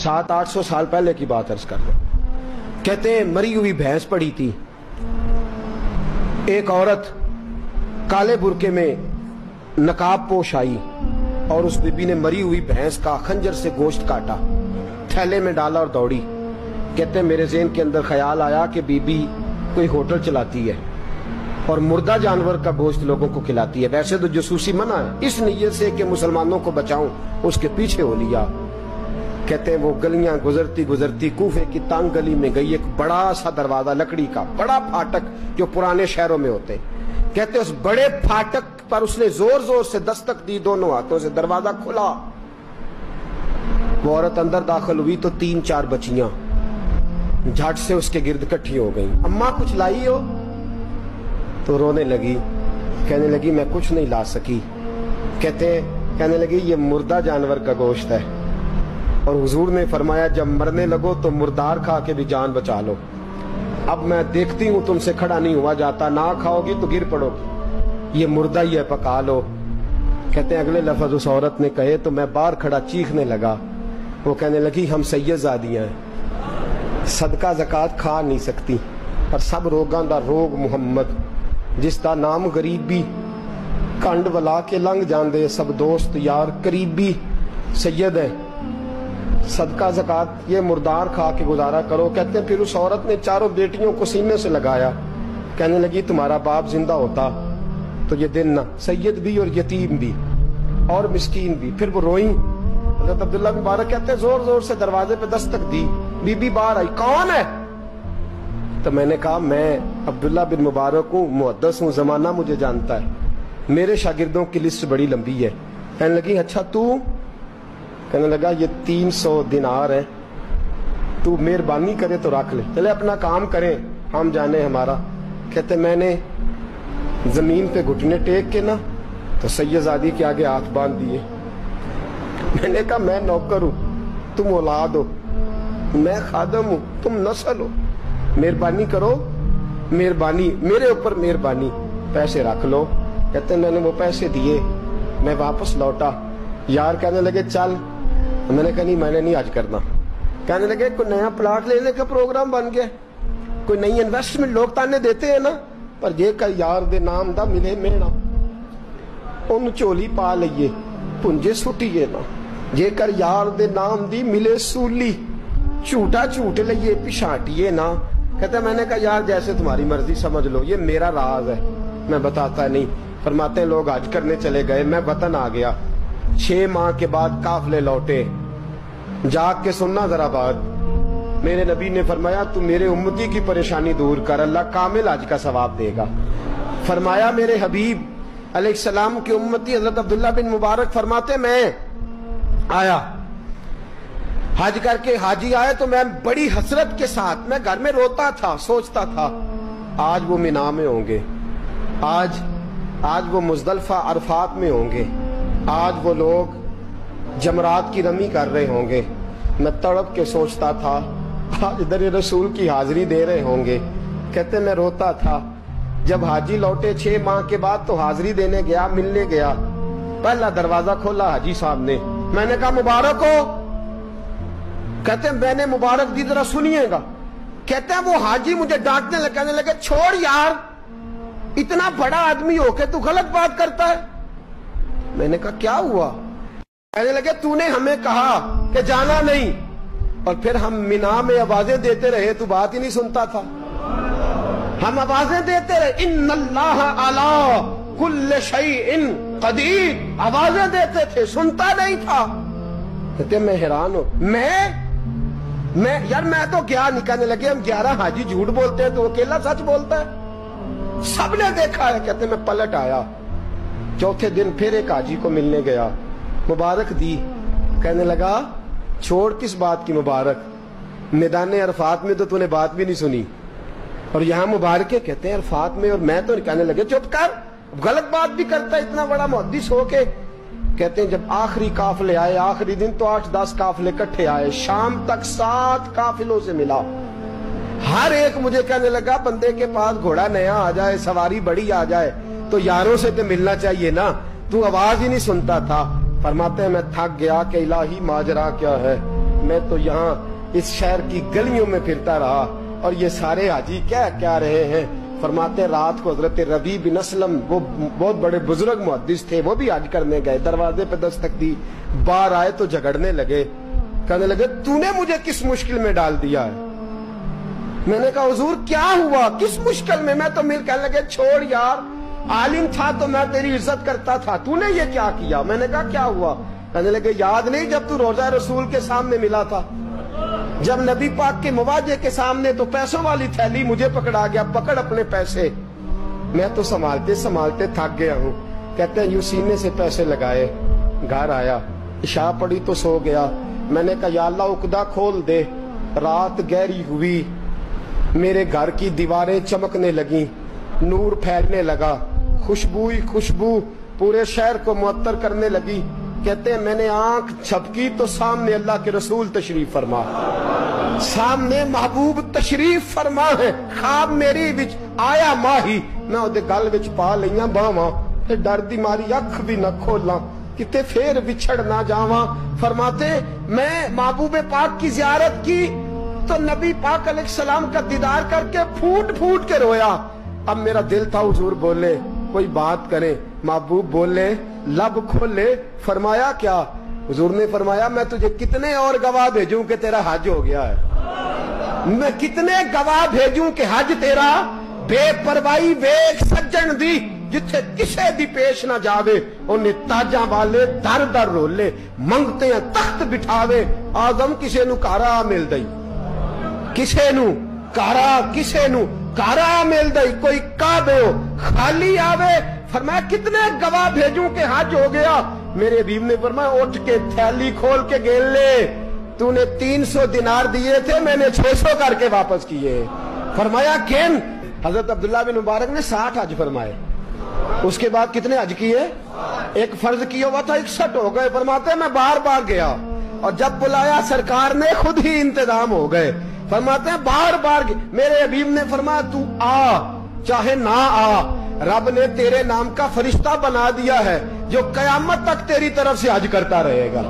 700-800 साल पहले की बात अर्ज कर लो। कहते हैं मरी हुई भैंस पड़ी थी, एक औरत काले बुरके में नकाब पोश आई और उस बीबी ने मरी हुई भैंस का खंजर से गोश्त काटा, थैले में डाला और दौड़ी। कहते हैं मेरे ज़हन के अंदर ख्याल आया कि बीबी कोई होटल चलाती है और मुर्दा जानवर का गोश्त लोगों को खिलाती है। वैसे तो जासूसी मना है, इस नीयत से कि मुसलमानों को बचाऊं उसके पीछे हो लिया। कहते हैं वो गलियां गुजरती गुजरती कूफे की तंग गली में गई, एक बड़ा सा दरवाजा लकड़ी का, बड़ा फाटक जो पुराने शहरों में होते। कहते उस बड़े फाटक पर उसने जोर जोर से दस्तक दी, दोनों हाथों से दरवाजा खुला। वो औरत अंदर दाखिल हुई तो 3-4 बच्चियां झट से उसके गिर्द इकट्ठी हो गई। अम्मा कुछ लाई हो? तो रोने लगी, कहने लगी मैं कुछ नहीं ला सकी। कहने लगी ये मुर्दा जानवर का गोश्त है और हुजूर ने फरमाया जब मरने लगो तो मुर्दार खा के भी जान बचा लो। अब मैं देखती हूं तुमसे खड़ा नहीं हुआ जाता, ना खाओगी तो गिर पड़ोगी, ये मुर्दा ही है, पका लो। कहते हैं अगले लफ्ज उस औरत ने कहे तो मैं बाहर खड़ा चीखने लगा। वो कहने लगी हम सैयदजादियां हैं, सदका ज़कात खा नहीं सकती, पर सब रोगां दा रोग मुहम्मद, जिसका नाम गरीबी, कंड वला के लंघ जांदे सब दोस्त यार करीबी सैयद है, सदका ज़कात ये मुर्दार खा के गुजारा करो। कहते हैं फिर उस औरत ने चारों बेटियों को सीने से लगाया, कहने लगी तुम्हारा बाप जिंदा होता तो ये दिन ना सैयद भी और यतीम भी और मिस्कीन भी। फिर वो रोई। हज़रत अब्दुल्ला बिन मुबारक कहते हैं जोर जोर से दरवाजे पे दस्तक दी, बीबी बाहर आई, कौन है? तो मैंने कहा मैं अब्दुल्ला बिन मुबारक हूँ, मुहद्दिस हूँ, जमाना मुझे जानता है, मेरे शागिर्दों की लिस्ट बड़ी लंबी है। कहने लगी अच्छा तू? कहने लगा ये 300 दिनार है, तू मेहरबानी करे तो रख ले, चले अपना काम करें हम जाने हमारा। कहते मैंने जमीन पे घुटने टेक के ना तो सैयदजादी के आगे हाथ बांध दिए। मैंने कहा मैं नौकर हूं, तुम औलाद हो, मैं खादम हूं, तुम नस्ल हो, मेहरबानी करो, मेहरबानी मेरे ऊपर मेहरबानी, पैसे रख लो। कहते मैंने वो पैसे दिए, मैं वापस लौटा। यार कहने लगे चल, मैंने कहा नहीं मैंने नहीं आज करना। कहने लगे कोई नया प्लाट लेने का प्रोग्राम बन गया, कोई नई इन्वेस्टमेंट, लोग ताने देते हैं ना, पर जे का यार दे नाम दा मिले मेना उन झोली पा लइए पुंजे सुटिए ना, जे कर यार दे नाम दी मिले सूली झूठा झूठ लइए पिछाटिए ना। कहते मैंने कहा यार जैसे तुम्हारी मर्जी समझ लो, ये मेरा राज है, मैं बताता नहीं। फरमाते हैं लोग हज करने चले गए, मैं वतन आ गया, 6 माह के बाद काफले लौटे, जाग के सुनना जरा बात। मेरे नबी ने फरमाया तू मेरे उम्मती की परेशानी दूर कर, अल्लाह कामिल हज का सवाब देगा। फरमाया मेरे हबीब अलैहिस्सलाम की उम्मती हजरत अब्दुल्ला बिन मुबारक फरमाते मैं आया हज करके, हाजी आए तो मैं बड़ी हसरत के साथ, मैं घर में रोता था, सोचता था आज वो मिना में होंगे, आज वो मुज़दलिफा अरफात में होंगे, आज वो लोग जमरात की रमी कर रहे होंगे। मैं तड़प के सोचता था आज दर रसूल की हाजिरी दे रहे होंगे। कहते मैं रोता था। जब हाजी लौटे 6 माह के बाद तो हाजिरी देने गया, मिलने गया, पहला दरवाजा खोला हाजी साहब ने, मैंने कहा मुबारक हो? कहते मैंने मुबारक दी, जरा सुनिएगा। कहते हैं वो हाजी मुझे डांटने लगे, कहने लगे छोड़ यार, इतना बड़ा आदमी होके तू गलत बात करता है। मैंने कहा क्या हुआ? कहने लगे तूने हमें कहा कि जाना नहीं, और फिर हम मिना में आवाजें देते रहे, तू बात ही नहीं सुनता था। हम आवाजें देते रहे, इन्नल्लाह अला कुल्ल शैइन कदीर, आवाजें देते थे, सुनता नहीं था। कहते मैं हैरान हूं, मैं यार मैं तो क्या नहीं। कहने लगे हम 11 हाजी झूठ बोलते हैं तो अकेला सच बोलता है, सबने देखा है। कहते मैं पलट आया, चौथे दिन फिर एक हाजी को मिलने गया, मुबारक दी। कहने लगा छोड़ किस बात की मुबारक, मैदान अरफात में तो तूने बात भी नहीं सुनी और यहाँ मुबारक है। कहते हैं अरफात में, और मैं तो। कहने लगे चुप कर, गलत बात भी करता है इतना बड़ा मुहद्दिस हो के। कहते हैं जब आखिरी काफले आए, आखिरी दिन तो 8-10 काफले इकट्ठे आए, शाम तक 7 काफिलों से मिला। हर एक मुझे कहने लगा बंदे के पास घोड़ा नया आ जाए, सवारी बड़ी आ जाए तो यारों से तो मिलना चाहिए ना, तू आवाज ही नहीं सुनता था। फरमाते हैं मैं थक गया कि इलाही माजरा क्या है, میں تو یہاں اس شہر کی گلیوں میں پھرتا رہا اور یہ سارے حاجی کیا کیا رہے ہیں. فرماتے ہیں رات کو حضرت ربیع بن اسلم وہ بہت بڑے بزرگ محدث تھے, وہ بھی حج کرنے گئے, دروازے پہ دستک دی, باہر آئے تو جھگڑنے لگے, کہنے لگے تو نے مجھے کس مشکل میں ڈال دیا ہے. میں نے کہا حضور کیا ہوا, کس مشکل میں؟ میں تو مل کہنے لگے چھوڑ یار, عالم تھا تو میں تیری عزت کرتا تھا, تو نے یہ کیا کیا؟ میں نے کہا کیا ہوا؟ کہنے لگے یاد نہیں جب تو روضہ رسول کے سامنے ملا تھا, جب نبی پاک کے مواجہ کے سامنے تو پیسوں والی تھیلی مجھے پکڑا گیا, پکڑ اپنے پیسے. میں تو سنبھالتے سنبھالتے تھک گیا ہوں. کہتے ہیں یوں سینے سے پیسے لگائے, گھر آیا, عشاء پڑی تو سو گیا. میں نے کہا یا اللہ عقدہ کھول دے. رات گہری ہوئی, میرے گھر کی دیواریں چمکنے لگیں, نور پھیلنے لگا, خوشبو پورے شہر کو معطر کرنے لگی. کہتے ہیں میں نے آنکھ جھپکی تو سامنے اللہ کے رسول تشریف فرما, سامنے محبوب تشریف فرما ہے. خواب میری وچ آیا ماہی, میں اودے گل وچ پا لئیاں باواں تے ڈر دی ماری اکھ بھی نہ کھولاں, کتے پھر بچھڑ نہ جاواں. فرماتے میں محبوب پاک کی زیارت کی تو نبی پاک علیہ السلام کا دیدار کر کے پھوٹ پھوٹ کے رویا. اب میرا دل تھا حضور بولے, کوئی بات کرے. محبوب بولے, لب کھولے. فرمایا کیا؟ حضور نے فرمایا میں تجھے کتنے اور گواہ بھیجوں کہ تیرا حج ہو گیا ہے. میں کتنے گواہ بھیجوں کہ حج تیرا بے پرواہی ویکھ سجن دی, جتھے کسے دی پیش نہ جاوے انہیں تاجاں والے در در رولے, منگتے ہیں تخت بٹھاوے, آدم کسے نو کارا مل دئی, کسے نو کارا, کسے نو کارا مل دئی, کوئی کعبے ہو خالی آوے. فرمایا کتنے گواہ بھیجوں کہ حج ہو گیا. میرے حبیب نے فرمایا اٹھ کے تھیلی کھول کے گیل لے, تو نے 300 دینار دیے تھے, میں نے 600 کر کے واپس کیے. فرمایا کن؟ حضرت عبداللہ بن مبارک نے 60 حج فرمائے. اس کے بعد کتنے حج کیے؟ ایک فرض کیا ہوا تھا 61 ہو گئے. فرماتے میں بار بار گیا اور جب بلایا سرکار نے خود ہی انتظام ہو گئے. فرماتے ہیں بار بار میرے حبیب نے فرمایا تو آ چاہے نہ آ, رب نے تیرے نام کا فرشتہ بنا دیا ہے جو قیامت تک تیری طرف سے حج کرتا رہے گا.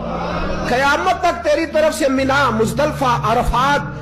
قیامت تک تیری طرف سے منا, مزدلفہ, عرفات